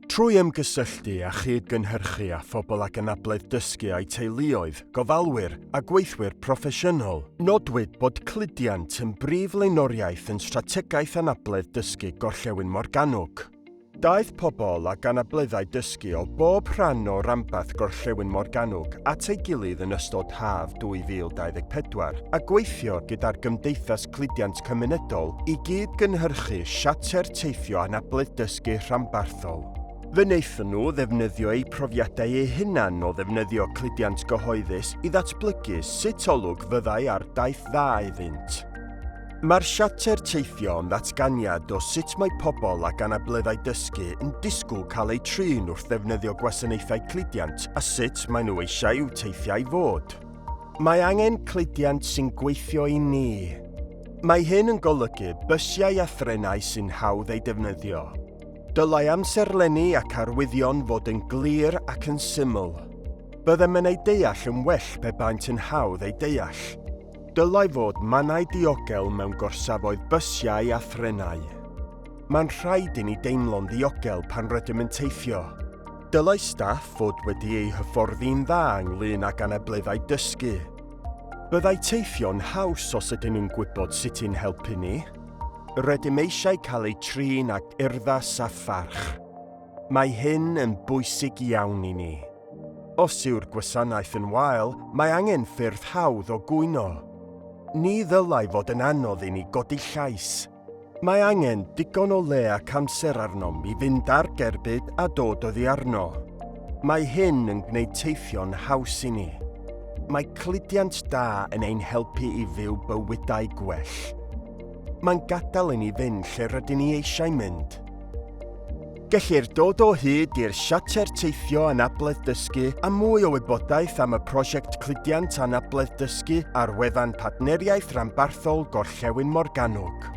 Trwy ymgysylltu a chyd-gynhyrchu a phobl ac anabledd dysgu a'u teuluoedd, gofalwyr a gweithwyr proffesiynol, nodwyd bod Cludiant yn brif flaenoriaeth yn Strategaeth Anabledd Dysgu Gorllewin Morgannwg. Daeth pobl ac anableddau dysgu o bob rhan o ranbarth Gorllewin Morgannwg at ei gilydd yn ystod haf 2024 a gweithio gyda'r Gymdeithas Cludiant Cymunedol i gyd-gynhyrchu Siarter Teithio Anabledd Dysgu rhanbarthol. Fe wnaethon nhw ddefnyddio eu profiadau eu hunan o ddefnyddio cludiant gyhoeddus i ddatblygu sut olwg fyddai ar daith dda iddynt. Mae'r Siarter Teithio yn ddatganiad o sut mae pobl ac anableddau dysgu yn disgwyl cael eu trin wrth ddefnyddio gwasanaethau cludiant a sut maen nhw eisiau i'w teithiau fod. Mae angen cludiant sy'n gweithio i ni. Mae hyn yn golygu bysiau a threnau sy'n hawdd eu defnyddio. Dylai amserlennu ac arwyddion fod yn glir ac yn syml. Byddem yn ei deall yn well pe baent yn hawdd ei deall. Dylai fod mannau diogel mewn gorsafoedd bysiau a threnau. Mae'n rhaid i ni deimlo'n ddiogel pan rydym yn teithio. Dylai staff fod wedi eu hyfforddi'n dda ynglŷn ag anableddau dysgu. Byddai teithio'n haws os ydyn nhw'n gwybod sut i'n helpu ni. Rydym eisiau cael eu trin ag urddas a pharch. Mae hyn yn bwysig iawn i ni. Os yw'r gwasanaeth yn wael, mae angen ffyrdd hawdd o gwyno. Ni ddylai fod yn anodd i ni godi llais. Mae angen digon o le ac amser arnom i fynd ar gerbyd a dod oddi arno. Mae hyn yn gwneud teithio'n haws i ni. Mae cludiant da yn ein helpu i fyw bywydau gwell. Mae'n gadael i ni fynd lle rydyn ni eisiau mynd. Gellir dod o hyd i'r Siarter Teithio Anabledd Dysgu a mwy o wybodaeth am y prosiect Cludiant Anabledd Dysgu ar wefan Partneriaeth Ranbarthol Gorllewin Morgannwg.